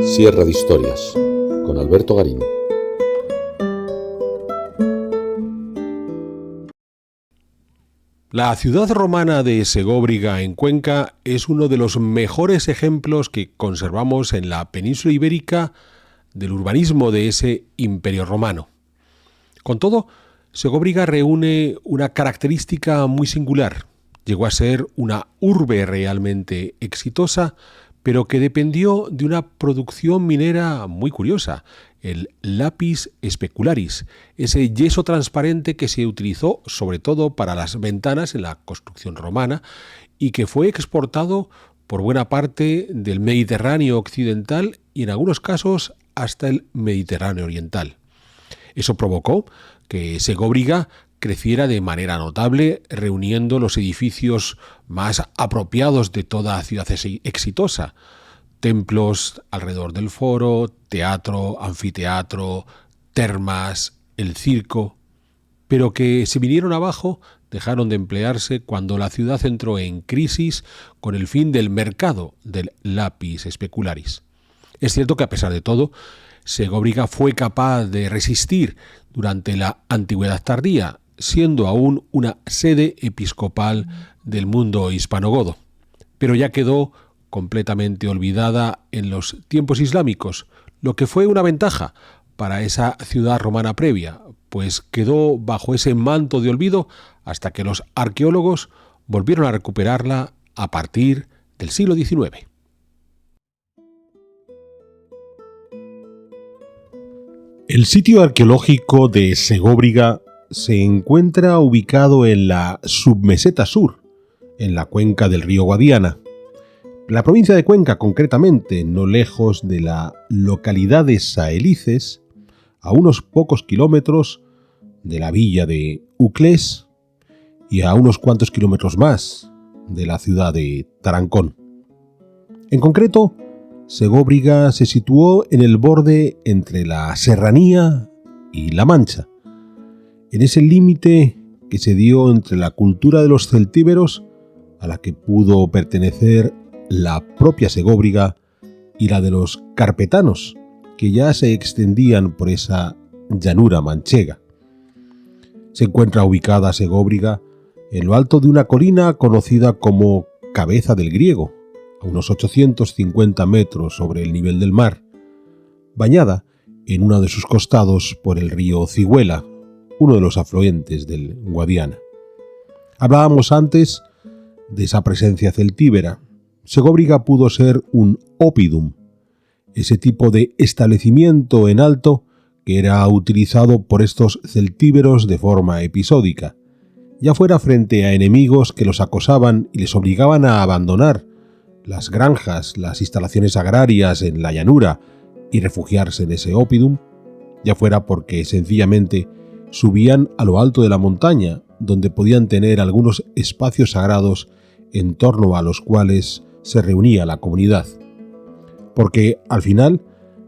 Sierra de Historias, con Alberto Garín. La ciudad romana de Segóbriga, en Cuenca, es uno de los mejores ejemplos que conservamos en la península ibérica del urbanismo de ese imperio romano. Con todo, Segóbriga reúne una característica muy singular. Llegó a ser una urbe realmente exitosa, pero que dependió de una producción minera muy curiosa, el lapis specularis, ese yeso transparente que se utilizó sobre todo para las ventanas en la construcción romana y que fue exportado por buena parte del Mediterráneo occidental y en algunos casos hasta el Mediterráneo oriental. Eso provocó que Segóbriga creciera de manera notable, reuniendo los edificios más apropiados de toda ciudad exitosa. Templos alrededor del foro, teatro, anfiteatro, termas, el circo, pero que se vinieron abajo, dejaron de emplearse cuando la ciudad entró en crisis con el fin del mercado del lapis specularis. Es cierto que a pesar de todo, Segóbriga fue capaz de resistir durante la antigüedad tardía, siendo aún una sede episcopal del mundo hispanogodo, pero ya quedó completamente olvidada en los tiempos islámicos, lo que fue una ventaja para esa ciudad romana previa, pues quedó bajo ese manto de olvido hasta que los arqueólogos volvieron a recuperarla a partir del siglo XIX. El sitio arqueológico de Segóbriga se encuentra ubicado en la submeseta sur, en la cuenca del río Guadiana. La provincia de Cuenca, concretamente, no lejos de la localidad de Saelices, a unos pocos kilómetros de la villa de Uclés y a unos cuantos kilómetros más de la ciudad de Tarancón. En concreto, Segóbriga se situó en el borde entre la Serranía y la Mancha, en ese límite que se dio entre la cultura de los celtíberos, a la que pudo pertenecer la propia Segóbriga, y la de los carpetanos, que ya se extendían por esa llanura manchega. Se encuentra ubicada Segóbriga en lo alto de una colina conocida como Cabeza del Griego, a unos 850 metros sobre el nivel del mar, bañada en uno de sus costados por el río Cigüela, uno de los afluentes del Guadiana. Hablábamos antes de esa presencia celtíbera. Segóbriga pudo ser un oppidum, ese tipo de establecimiento en alto que era utilizado por estos celtíberos de forma episódica, ya fuera frente a enemigos que los acosaban y les obligaban a abandonar las granjas, las instalaciones agrarias en la llanura y refugiarse en ese oppidum, ya fuera porque sencillamente subían a lo alto de la montaña, donde podían tener algunos espacios sagrados en torno a los cuales se reunía la comunidad. Porque al final,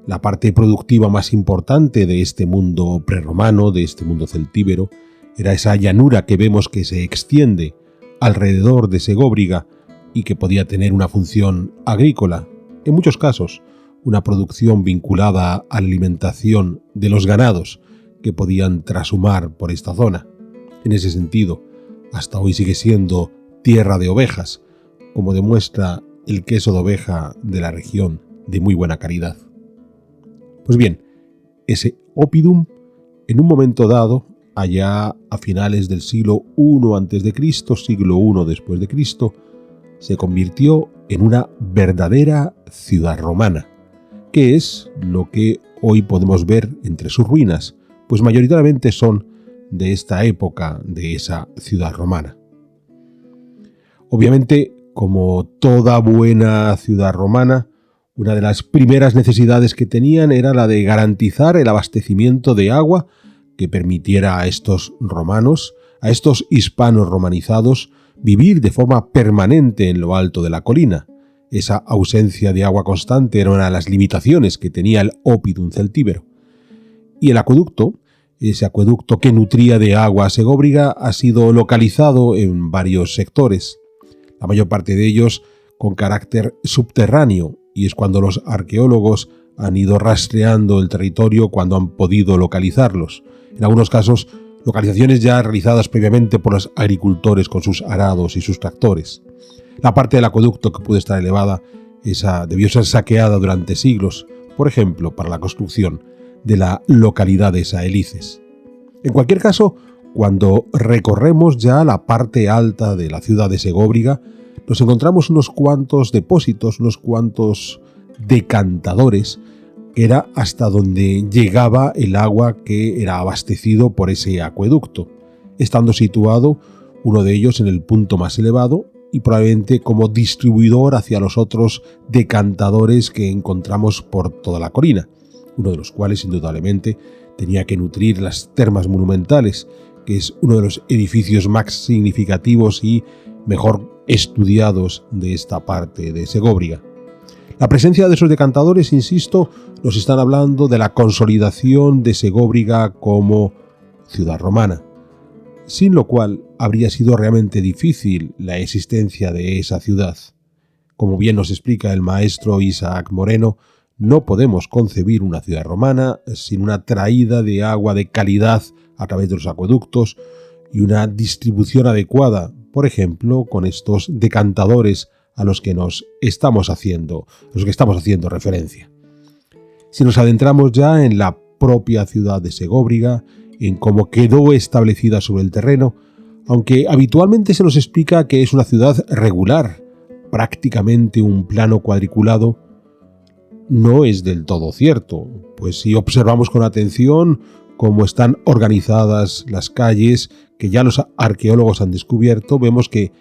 la parte productiva más importante de este mundo prerromano, de este mundo celtíbero, era esa llanura que vemos que se extiende alrededor de Segóbriga y que podía tener una función agrícola, en muchos casos una producción vinculada a la alimentación de los ganados que podían trashumar por esta zona. En ese sentido, hasta hoy sigue siendo tierra de ovejas, como demuestra el queso de oveja de la región de muy buena calidad. Pues bien, ese oppidum, en un momento dado, allá a finales del siglo I a.C., siglo I después de Cristo, se convirtió en una verdadera ciudad romana, que es lo que hoy podemos ver entre sus ruinas, pues mayoritariamente son de esta época de esa ciudad romana. Obviamente, como toda buena ciudad romana, una de las primeras necesidades que tenían era la de garantizar el abastecimiento de agua que permitiera a estos romanos, a estos hispanos romanizados, vivir de forma permanente en lo alto de la colina. Esa ausencia de agua constante era una de las limitaciones que tenía el oppidum celtíbero. Y el acueducto, ese acueducto que nutría de agua a Segóbriga, ha sido localizado en varios sectores, la mayor parte de ellos con carácter subterráneo, y es cuando los arqueólogos han ido rastreando el territorio cuando han podido localizarlos. En algunos casos, localizaciones ya realizadas previamente por los agricultores con sus arados y sus tractores. La parte del acueducto que pudo estar elevada, esa debió ser saqueada durante siglos, por ejemplo, para la construcción de la localidad de Saelices. En cualquier caso, cuando recorremos ya la parte alta de la ciudad de Segóbriga, nos encontramos unos cuantos depósitos, unos cuantos decantadores, que era hasta donde llegaba el agua que era abastecido por ese acueducto, estando situado uno de ellos en el punto más elevado y probablemente como distribuidor hacia los otros decantadores que encontramos por toda la colina, uno de los cuales indudablemente tenía que nutrir las termas monumentales, que es uno de los edificios más significativos y mejor estudiados de esta parte de Segóbriga. La presencia de esos decantadores, insisto, nos están hablando de la consolidación de Segóbriga como ciudad romana, sin lo cual habría sido realmente difícil la existencia de esa ciudad. Como bien nos explica el maestro Isaac Moreno, no podemos concebir una ciudad romana sin una traída de agua de calidad a través de los acueductos y una distribución adecuada, por ejemplo, con estos decantadores a los que estamos haciendo referencia. Si nos adentramos ya en la propia ciudad de Segóbriga, en cómo quedó establecida sobre el terreno, aunque habitualmente se nos explica que es una ciudad regular, prácticamente un plano cuadriculado, no es del todo cierto, pues si observamos con atención cómo están organizadas las calles, que ya los arqueólogos han descubierto, vemos que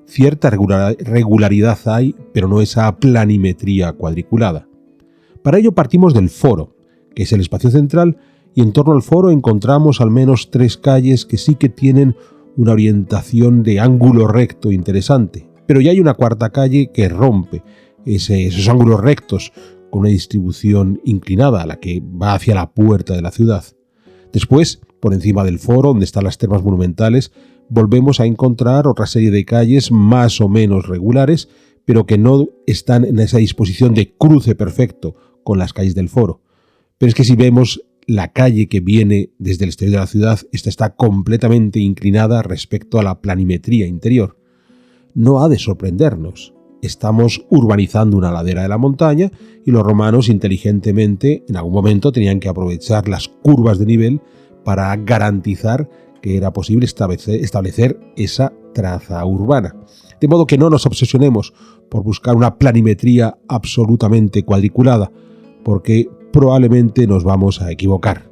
cierta regularidad hay, pero no esa planimetría cuadriculada. Para ello partimos del foro, que es el espacio central, y en torno al foro encontramos al menos 3 calles que sí que tienen una orientación de ángulo recto interesante, pero ya hay una cuarta calle que rompe esos ángulos rectos con una distribución inclinada, la que va hacia la puerta de la ciudad. Después, por encima del foro, donde están las termas monumentales, volvemos a encontrar otra serie de calles más o menos regulares, pero que no están en esa disposición de cruce perfecto con las calles del foro. Pero es que si vemos la calle que viene desde el exterior de la ciudad, esta está completamente inclinada respecto a la planimetría interior. No ha de sorprendernos. Estamos urbanizando una ladera de la montaña y los romanos inteligentemente en algún momento tenían que aprovechar las curvas de nivel para garantizar que era posible establecer esa traza urbana. De modo que no nos obsesionemos por buscar una planimetría absolutamente cuadriculada, porque probablemente nos vamos a equivocar.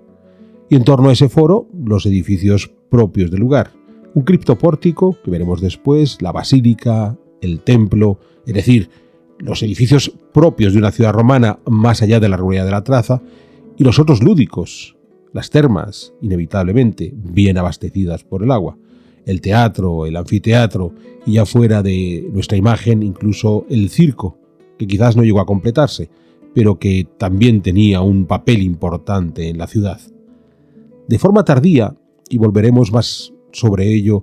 Y en torno a ese foro, los edificios propios del lugar. Un criptopórtico, que veremos después, la basílica, el templo, es decir, los edificios propios de una ciudad romana más allá de la regularidad de la traza, y los otros lúdicos, las termas, inevitablemente, bien abastecidas por el agua, el teatro, el anfiteatro, y ya fuera de nuestra imagen, incluso el circo, que quizás no llegó a completarse, pero que también tenía un papel importante en la ciudad. De forma tardía, y volveremos más sobre ello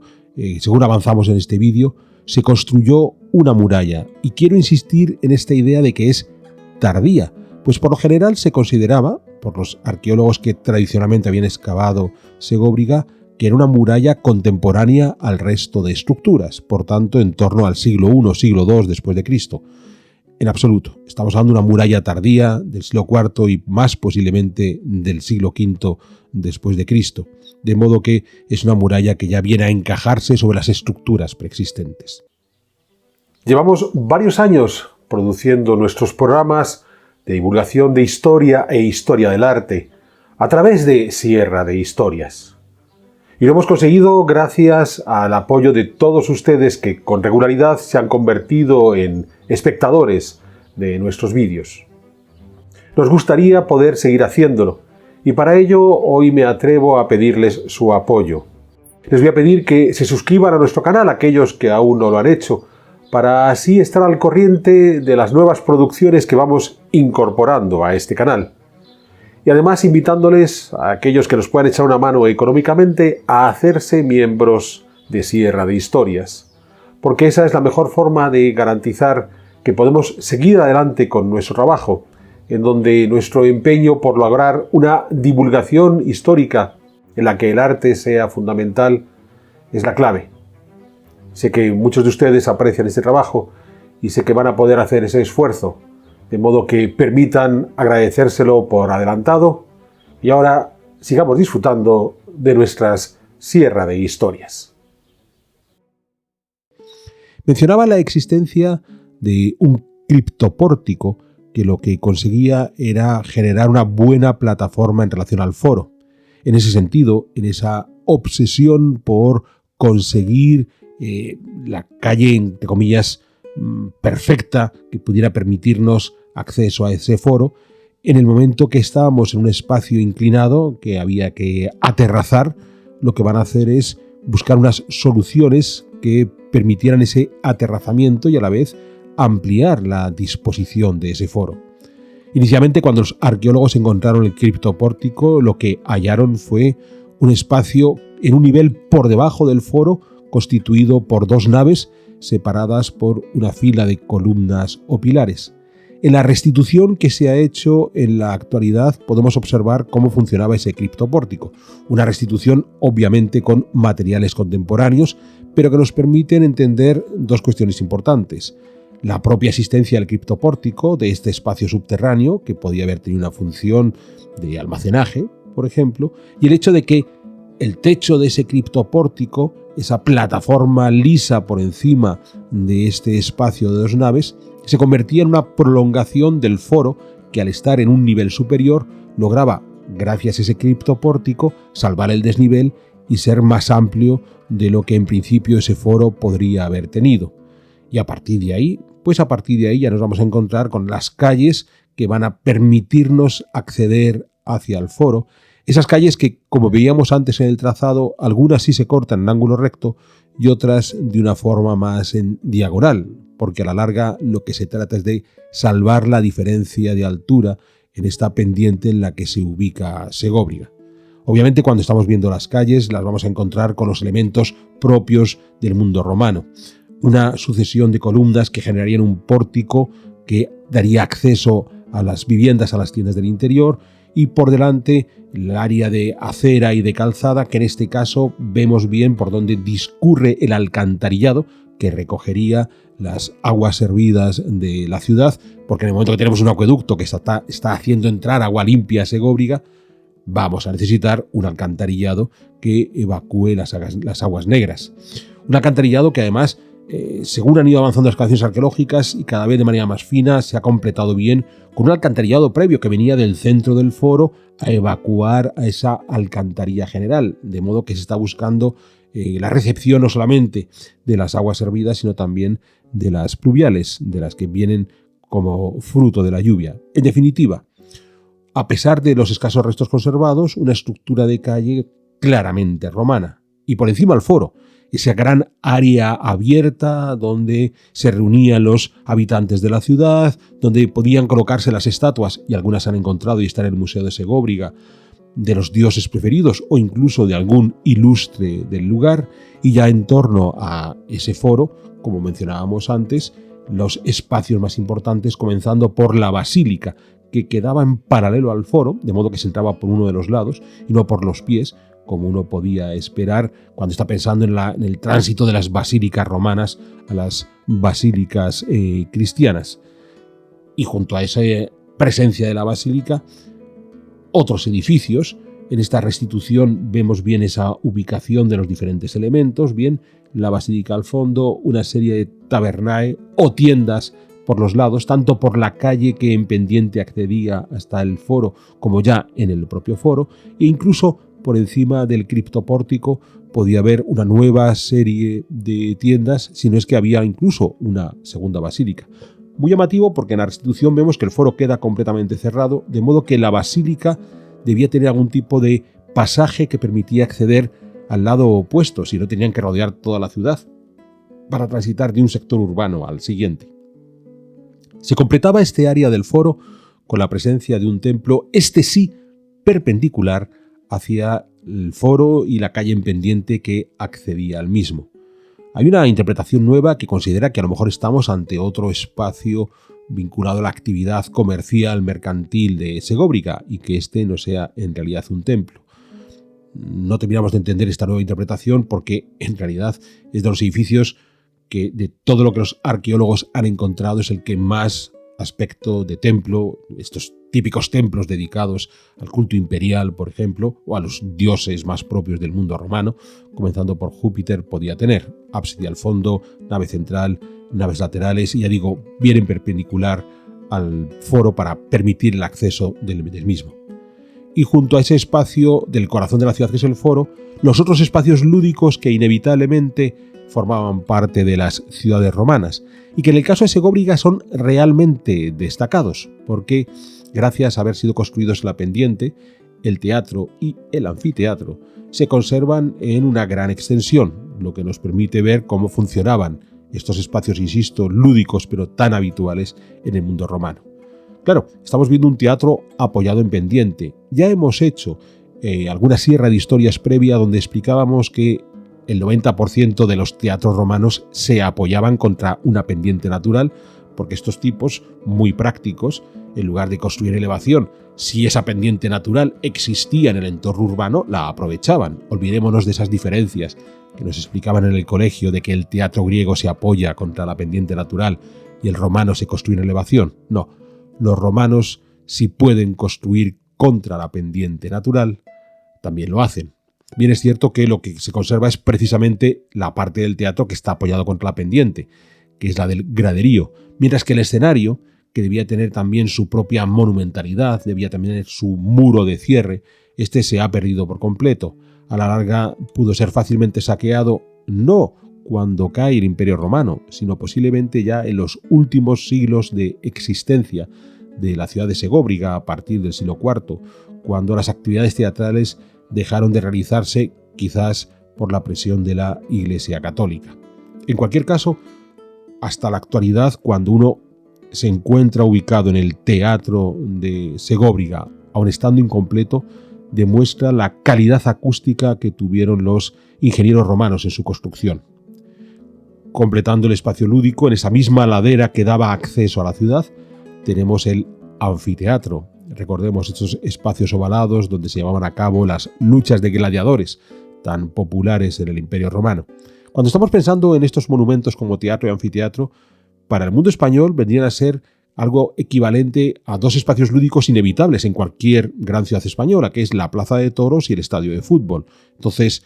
según avanzamos en este vídeo, se construyó una muralla, y quiero insistir en esta idea de que es tardía, pues por lo general se consideraba, por los arqueólogos que tradicionalmente habían excavado Segóbriga, que era una muralla contemporánea al resto de estructuras, por tanto en torno al siglo I, siglo II después de Cristo. En absoluto, estamos hablando de una muralla tardía del siglo IV y más posiblemente del siglo V después de Cristo, de modo que es una muralla que ya viene a encajarse sobre las estructuras preexistentes. Llevamos varios años produciendo nuestros programas de divulgación de historia e historia del arte a través de Sierra de Historias. Y lo hemos conseguido gracias al apoyo de todos ustedes que con regularidad se han convertido en espectadores de nuestros vídeos. Nos gustaría poder seguir haciéndolo y para ello hoy me atrevo a pedirles su apoyo. Les voy a pedir que se suscriban a nuestro canal, aquellos que aún no lo han hecho, para así estar al corriente de las nuevas producciones que vamos incorporando a este canal. Y además invitándoles a aquellos que nos puedan echar una mano económicamente a hacerse miembros de Sierra de Historias, porque esa es la mejor forma de garantizar que podemos seguir adelante con nuestro trabajo, en donde nuestro empeño por lograr una divulgación histórica en la que el arte sea fundamental es la clave. Sé que muchos de ustedes aprecian este trabajo y sé que van a poder hacer ese esfuerzo, de modo que permitan agradecérselo por adelantado y ahora sigamos disfrutando de nuestras Sierra de Historias. Mencionaba la existencia de un criptopórtico que lo que conseguía era generar una buena plataforma en relación al foro. En ese sentido, en esa obsesión por conseguir la calle, entre comillas, perfecta que pudiera permitirnos acceso a ese foro, en el momento que estábamos en un espacio inclinado que había que aterrazar, lo que van a hacer es buscar unas soluciones que permitieran ese aterrazamiento y a la vez ampliar la disposición de ese foro. Inicialmente, cuando los arqueólogos encontraron el criptopórtico, lo que hallaron fue un espacio en un nivel por debajo del foro, constituido por dos naves separadas por una fila de columnas o pilares. En la restitución que se ha hecho en la actualidad podemos observar cómo funcionaba ese criptopórtico. Una restitución obviamente con materiales contemporáneos, pero que nos permiten entender dos cuestiones importantes. La propia existencia del criptopórtico, de este espacio subterráneo, que podía haber tenido una función de almacenaje, por ejemplo, y el hecho de que el techo de ese criptopórtico, esa plataforma lisa por encima de este espacio de dos naves, se convertía en una prolongación del foro que, al estar en un nivel superior, lograba, gracias a ese criptopórtico, salvar el desnivel y ser más amplio de lo que en principio ese foro podría haber tenido. Y a partir de ahí ya nos vamos a encontrar con las calles que van a permitirnos acceder hacia el foro. Esas calles que, como veíamos antes en el trazado, algunas sí se cortan en ángulo recto y otras de una forma más en diagonal, porque a la larga lo que se trata es de salvar la diferencia de altura en esta pendiente en la que se ubica Segóbriga. Obviamente, cuando estamos viendo las calles, las vamos a encontrar con los elementos propios del mundo romano. Una sucesión de columnas que generarían un pórtico que daría acceso a las viviendas, a las tiendas del interior, y por delante el área de acera y de calzada, que en este caso vemos bien por donde discurre el alcantarillado que recogería las aguas servidas de la ciudad, porque en el momento que tenemos un acueducto que está haciendo entrar agua limpia a Segóbriga, vamos a necesitar un alcantarillado que evacúe las aguas negras. Un alcantarillado que además, según han ido avanzando las excavaciones arqueológicas y cada vez de manera más fina, se ha completado bien con un alcantarillado previo que venía del centro del foro a evacuar a esa alcantarilla general, de modo que se está buscando la recepción no solamente de las aguas servidas, sino también de las pluviales, de las que vienen como fruto de la lluvia. En definitiva, a pesar de los escasos restos conservados, una estructura de calle claramente romana. Y por encima el foro, esa gran área abierta donde se reunían los habitantes de la ciudad, donde podían colocarse las estatuas, y algunas se han encontrado y están en el Museo de Segóbriga, de los dioses preferidos o incluso de algún ilustre del lugar, y ya en torno a ese foro, como mencionábamos antes, los espacios más importantes, comenzando por la basílica, que quedaba en paralelo al foro, de modo que se entraba por uno de los lados y no por los pies, como uno podía esperar cuando está pensando en el tránsito de las basílicas romanas a las basílicas cristianas. Y junto a esa presencia de la basílica, otros edificios. En esta restitución vemos bien esa ubicación de los diferentes elementos, bien la basílica al fondo, una serie de tabernae o tiendas por los lados, tanto por la calle que en pendiente accedía hasta el foro como ya en el propio foro, e incluso por encima del criptopórtico podía haber una nueva serie de tiendas, si no es que había incluso una segunda basílica. Muy llamativo porque en la restitución vemos que el foro queda completamente cerrado, de modo que la basílica debía tener algún tipo de pasaje que permitía acceder al lado opuesto, si no tenían que rodear toda la ciudad para transitar de un sector urbano al siguiente. Se completaba este área del foro con la presencia de un templo, este sí perpendicular hacia el foro y la calle en pendiente que accedía al mismo. Hay una interpretación nueva que considera que a lo mejor estamos ante otro espacio vinculado a la actividad comercial mercantil de Segóbriga y que este no sea en realidad un templo. No terminamos de entender esta nueva interpretación porque en realidad es de los edificios que de todo lo que los arqueólogos han encontrado es el que más aspecto de templo, estos típicos templos dedicados al culto imperial, por ejemplo, o a los dioses más propios del mundo romano, comenzando por Júpiter, podía tener ábside al fondo, nave central, naves laterales y ya digo, bien en perpendicular al foro para permitir el acceso del mismo. Y junto a ese espacio del corazón de la ciudad que es el foro, los otros espacios lúdicos que inevitablemente formaban parte de las ciudades romanas y que en el caso de Segóbriga son realmente destacados porque gracias a haber sido construidos en la pendiente, el teatro y el anfiteatro se conservan en una gran extensión, lo que nos permite ver cómo funcionaban estos espacios, insisto, lúdicos pero tan habituales en el mundo romano. Claro, estamos viendo un teatro apoyado en pendiente. Ya hemos hecho alguna sierra de historias previa donde explicábamos que el 90% de los teatros romanos se apoyaban contra una pendiente natural, porque estos tipos, muy prácticos, en lugar de construir elevación, si esa pendiente natural existía en el entorno urbano, la aprovechaban. Olvidémonos de esas diferencias que nos explicaban en el colegio de que el teatro griego se apoya contra la pendiente natural y el romano se construye en elevación. No, los romanos, si pueden construir contra la pendiente natural, también lo hacen. Bien es cierto que lo que se conserva es precisamente la parte del teatro que está apoyado contra la pendiente, que es la del graderío, mientras que el escenario, que debía tener también su propia monumentalidad, debía también tener su muro de cierre, este se ha perdido por completo. A la larga pudo ser fácilmente saqueado, no cuando cae el Imperio Romano, sino posiblemente ya en los últimos siglos de existencia de la ciudad de Segóbriga a partir del siglo IV, cuando las actividades teatrales dejaron de realizarse quizás por la presión de la Iglesia Católica. En cualquier caso, hasta la actualidad, cuando uno se encuentra ubicado en el teatro de Segóbriga, aun estando incompleto, demuestra la calidad acústica que tuvieron los ingenieros romanos en su construcción. Completando el espacio lúdico, en esa misma ladera que daba acceso a la ciudad, tenemos el anfiteatro. Recordemos estos espacios ovalados donde se llevaban a cabo las luchas de gladiadores, tan populares en el Imperio Romano. Cuando estamos pensando en estos monumentos como teatro y anfiteatro, para el mundo español vendrían a ser algo equivalente a dos espacios lúdicos inevitables en cualquier gran ciudad española, que es la Plaza de Toros y el Estadio de Fútbol. Entonces,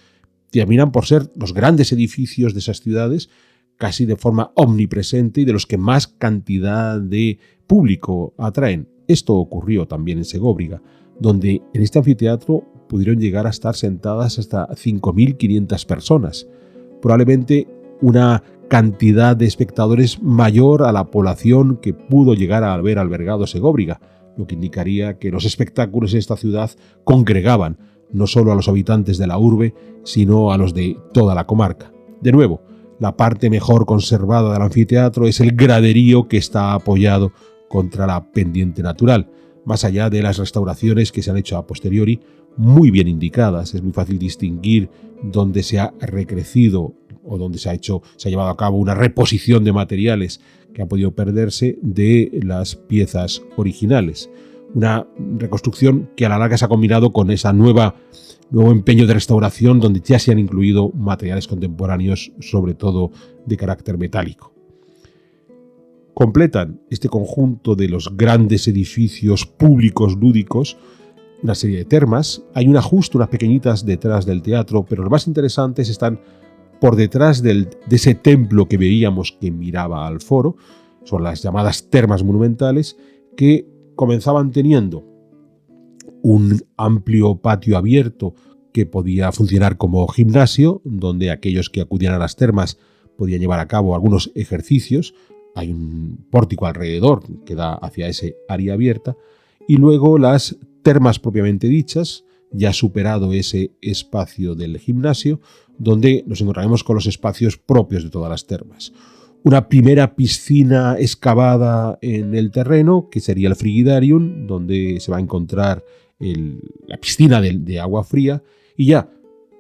terminan por ser los grandes edificios de esas ciudades casi de forma omnipresente y de los que más cantidad de público atraen. Esto ocurrió también en Segóbriga, donde en este anfiteatro pudieron llegar a estar sentadas hasta 5.500 personas, probablemente una cantidad de espectadores mayor a la población que pudo llegar a haber albergado Segóbriga, lo que indicaría que los espectáculos en esta ciudad congregaban no solo a los habitantes de la urbe, sino a los de toda la comarca. De nuevo, la parte mejor conservada del anfiteatro es el graderío que está apoyado contra la pendiente natural, más allá de las restauraciones que se han hecho a posteriori, muy bien indicadas. Es muy fácil distinguir dónde se ha recrecido o dónde se ha llevado a cabo una reposición de materiales que ha podido perderse de las piezas originales. Una reconstrucción que a la larga se ha combinado con esa nuevo empeño de restauración donde ya se han incluido materiales contemporáneos, sobre todo de carácter metálico. Completan este conjunto de los grandes edificios públicos lúdicos una serie de termas. Hay una justo, unas pequeñitas detrás del teatro, pero los más interesantes están por detrás de ese templo que veíamos que miraba al foro. Son las llamadas termas monumentales, que comenzaban teniendo un amplio patio abierto que podía funcionar como gimnasio, donde aquellos que acudían a las termas podían llevar a cabo algunos ejercicios. Hay un pórtico alrededor que da hacia ese área abierta. Y luego las termas propiamente dichas, ya superado ese espacio del gimnasio, donde nos encontraremos con los espacios propios de todas las termas. Una primera piscina excavada en el terreno, que sería el Frigidarium, donde se va a encontrar la piscina de agua fría, y ya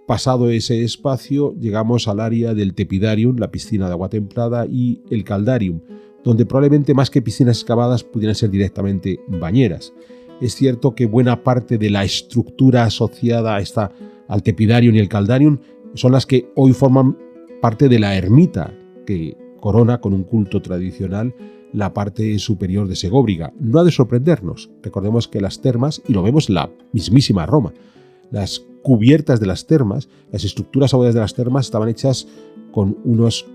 pasado ese espacio llegamos al área del Tepidarium, la piscina de agua templada, y el Caldarium, donde probablemente más que piscinas excavadas pudieran ser directamente bañeras. Es cierto que buena parte de la estructura asociada al Tepidarium y el Caldarium son las que hoy forman parte de la ermita que corona con un culto tradicional la parte superior de Segóbriga. No ha de sorprendernos. Recordemos que las termas, y lo vemos en la mismísima Roma, las cubiertas de las termas, las estructuras abovedadas de las termas estaban hechas con unos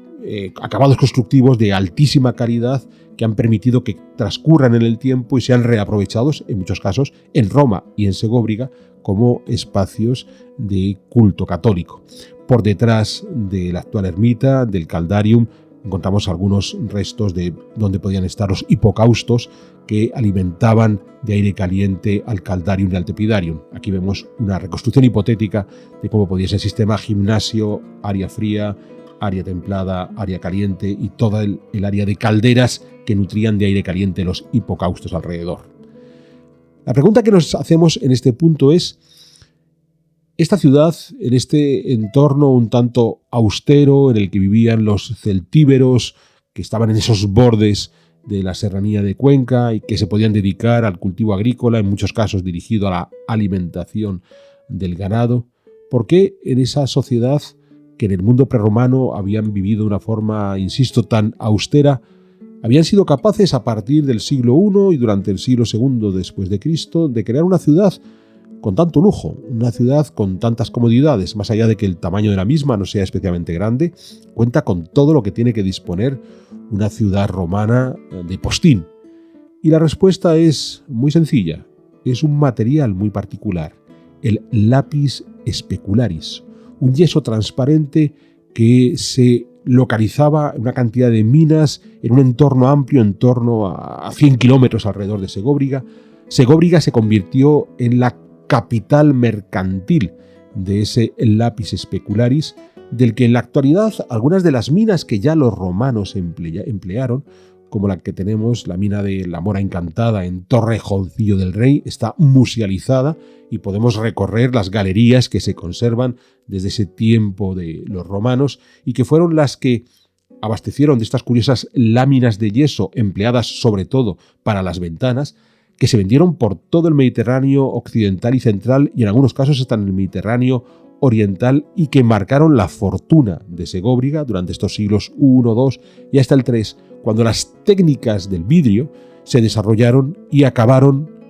acabados constructivos de altísima calidad que han permitido que transcurran en el tiempo y sean reaprovechados, en muchos casos, en Roma y en Segóbriga como espacios de culto católico. Por detrás de la actual ermita, del Caldarium, encontramos algunos restos de donde podían estar los hipocaustos que alimentaban de aire caliente al Caldarium y al Tepidarium. Aquí vemos una reconstrucción hipotética de cómo podía ser el sistema gimnasio, área fría, área templada, área caliente y toda el área de calderas que nutrían de aire caliente los hipocaustos alrededor. La pregunta que nos hacemos en este punto es: esta ciudad, en este entorno un tanto austero en el que vivían los celtíberos, que estaban en esos bordes de la serranía de Cuenca y que se podían dedicar al cultivo agrícola, en muchos casos dirigido a la alimentación del ganado, ¿por qué en esa sociedad que en el mundo prerromano habían vivido de una forma, insisto, tan austera, habían sido capaces a partir del siglo I y durante el siglo II después de Cristo de crear una ciudad con tanto lujo, una ciudad con tantas comodidades, más allá de que el tamaño de la misma no sea especialmente grande, cuenta con todo lo que tiene que disponer una ciudad romana de postín? Y la respuesta es muy sencilla, es un material muy particular, el lapis specularis, un yeso transparente que se localizaba en una cantidad de minas en un entorno amplio, en torno a 100 kilómetros alrededor de Segóbriga. Segóbriga se convirtió en la capital mercantil de ese lapis specularis, del que en la actualidad algunas de las minas que ya los romanos emplearon, como la que tenemos, la mina de la Mora Encantada en Torrejoncillo del Rey, está musealizada y podemos recorrer las galerías que se conservan desde ese tiempo de los romanos y que fueron las que abastecieron de estas curiosas láminas de yeso empleadas sobre todo para las ventanas, que se vendieron por todo el Mediterráneo occidental y central y en algunos casos hasta en el Mediterráneo oriental y que marcaron la fortuna de Segóbriga durante estos siglos I, II y hasta el III, cuando las técnicas del vidrio se desarrollaron y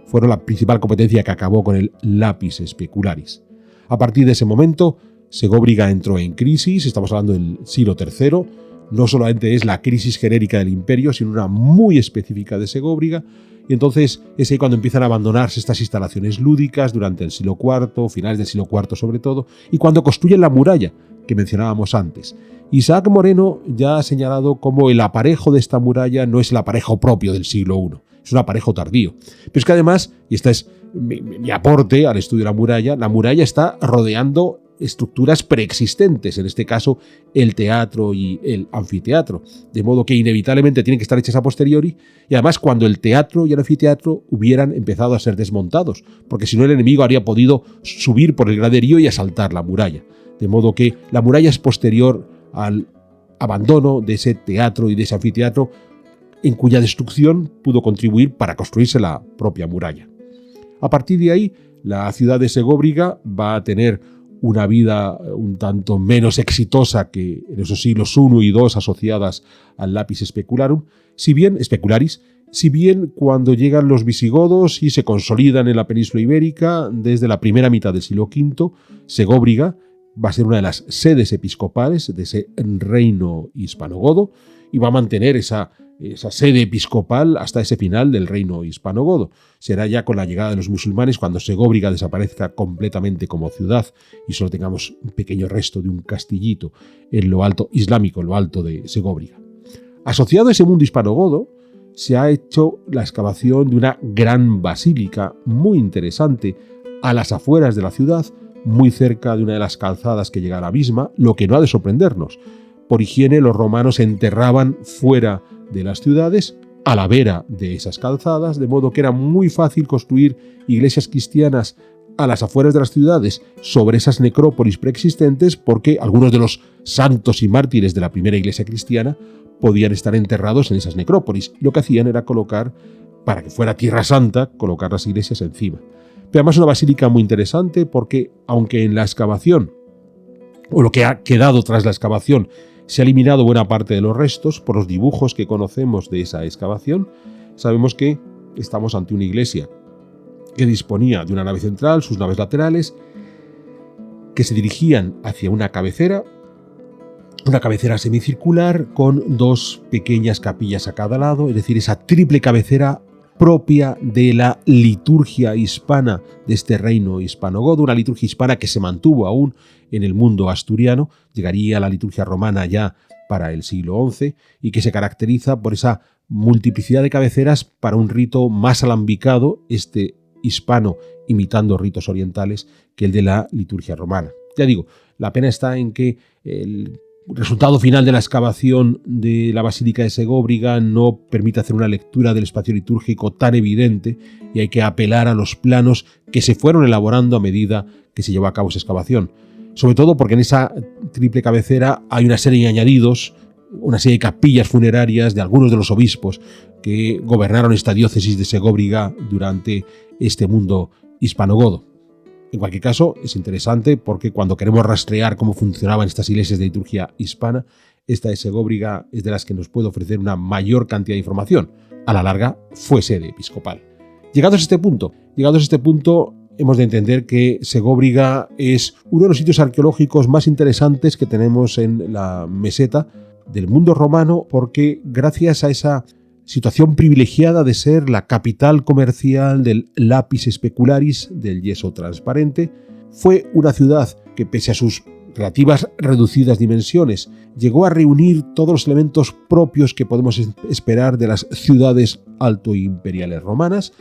fueron la principal competencia que acabó con el lapis specularis. A partir de ese momento, Segóbriga entró en crisis, estamos hablando del siglo III, no solamente es la crisis genérica del imperio, sino una muy específica de Segóbriga, y entonces es ahí cuando empiezan a abandonarse estas instalaciones lúdicas durante el siglo IV, finales del siglo IV sobre todo, y cuando construyen la muralla que mencionábamos antes. Isaac Moreno ya ha señalado cómo el aparejo de esta muralla no es el aparejo propio del siglo I, es un aparejo tardío. Pero es que además, y este es mi aporte al estudio de la muralla está rodeando estructuras preexistentes, en este caso el teatro y el anfiteatro, de modo que inevitablemente tienen que estar hechas a posteriori y además cuando el teatro y el anfiteatro hubieran empezado a ser desmontados, porque si no el enemigo habría podido subir por el graderío y asaltar la muralla, de modo que la muralla es posterior al abandono de ese teatro y de ese anfiteatro en cuya destrucción pudo contribuir para construirse la propia muralla. A partir de ahí, la ciudad de Segóbriga va a tener una vida un tanto menos exitosa que en esos siglos I y II asociadas al lapis specularis, si bien cuando llegan los visigodos y se consolidan en la península ibérica desde la primera mitad del siglo V, Segóbriga va a ser una de las sedes episcopales de ese reino hispanogodo y va a mantener esa sede episcopal hasta ese final del reino hispanogodo. Será ya con la llegada de los musulmanes cuando Segóbriga desaparezca completamente como ciudad y solo tengamos un pequeño resto de un castillito en lo alto islámico, en lo alto de Segóbriga. Asociado a ese mundo hispanogodo, se ha hecho la excavación de una gran basílica muy interesante a las afueras de la ciudad, muy cerca de una de las calzadas que llega a la misma, lo que no ha de sorprendernos. Por higiene, los romanos enterraban fuera de las ciudades, a la vera de esas calzadas, de modo que era muy fácil construir iglesias cristianas a las afueras de las ciudades sobre esas necrópolis preexistentes, porque algunos de los santos y mártires de la primera iglesia cristiana podían estar enterrados en esas necrópolis. Lo que hacían era colocar, para que fuera tierra santa, colocar las iglesias encima. Pero además es una basílica muy interesante porque, aunque en la excavación, o lo que ha quedado tras la excavación, se ha eliminado buena parte de los restos, por los dibujos que conocemos de esa excavación, sabemos que estamos ante una iglesia que disponía de una nave central, sus naves laterales, que se dirigían hacia una cabecera semicircular con dos pequeñas capillas a cada lado, es decir, esa triple cabecera propia de la liturgia hispana de este reino hispanogodo, una liturgia hispana que se mantuvo aún en el mundo asturiano, llegaría a la liturgia romana ya para el siglo XI y que se caracteriza por esa multiplicidad de cabeceras para un rito más alambicado, este hispano imitando ritos orientales, que el de la liturgia romana. Ya digo, la pena está en que el resultado final de la excavación de la Basílica de Segóbriga no permite hacer una lectura del espacio litúrgico tan evidente y hay que apelar a los planos que se fueron elaborando a medida que se llevó a cabo esa excavación. Sobre todo porque en esa triple cabecera hay una serie de añadidos, una serie de capillas funerarias de algunos de los obispos que gobernaron esta diócesis de Segóbriga durante este mundo hispanogodo. En cualquier caso, es interesante porque cuando queremos rastrear cómo funcionaban estas iglesias de liturgia hispana, esta de Segóbriga es de las que nos puede ofrecer una mayor cantidad de información. A la larga, fue sede episcopal. Llegados a este punto, hemos de entender que Segóbriga es uno de los sitios arqueológicos más interesantes que tenemos en la meseta del mundo romano, porque gracias a esa situación privilegiada de ser la capital comercial del lapis specularis, del yeso transparente, fue una ciudad que, pese a sus relativas reducidas dimensiones, llegó a reunir todos los elementos propios que podemos esperar de las ciudades altoimperiales romanas,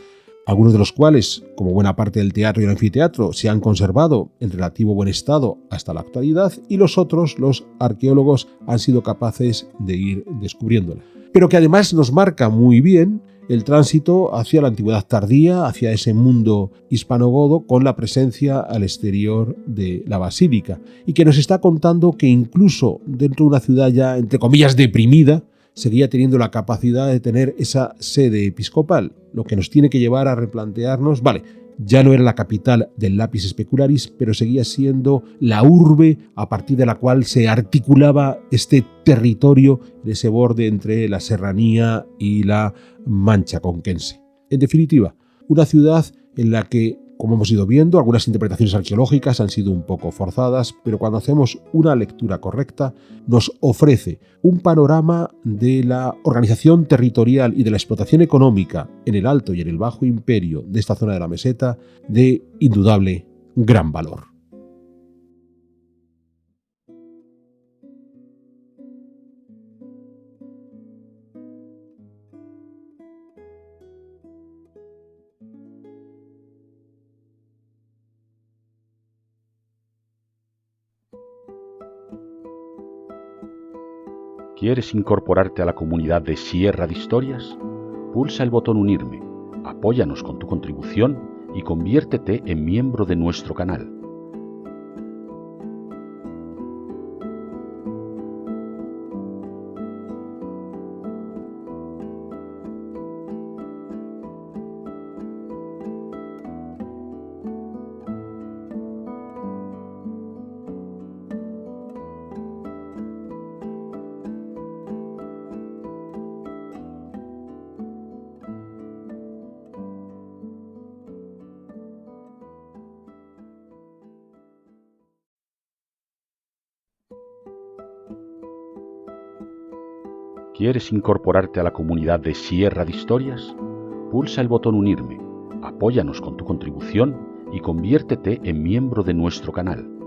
algunos de los cuales, como buena parte del teatro y el anfiteatro, se han conservado en relativo buen estado hasta la actualidad, y los otros, los arqueólogos, han sido capaces de ir descubriéndola. Pero que además nos marca muy bien el tránsito hacia la antigüedad tardía, hacia ese mundo hispanogodo, con la presencia al exterior de la basílica, y que nos está contando que incluso dentro de una ciudad ya, entre comillas, deprimida, seguía teniendo la capacidad de tener esa sede episcopal, lo que nos tiene que llevar a replantearnos, ya no era la capital del lapis specularis, pero seguía siendo la urbe a partir de la cual se articulaba este territorio de ese borde entre la serranía y la Mancha conquense. En definitiva, una ciudad en la que, como hemos ido viendo, algunas interpretaciones arqueológicas han sido un poco forzadas, pero cuando hacemos una lectura correcta, nos ofrece un panorama de la organización territorial y de la explotación económica en el Alto y en el Bajo Imperio de esta zona de la meseta de indudable gran valor. ¿Quieres incorporarte a la comunidad de Sierra de Historias? Pulsa el botón Unirme, apóyanos con tu contribución y conviértete en miembro de nuestro canal. ¿Quieres incorporarte a la comunidad de Sierra de Historias? Pulsa el botón Unirme, apóyanos con tu contribución y conviértete en miembro de nuestro canal.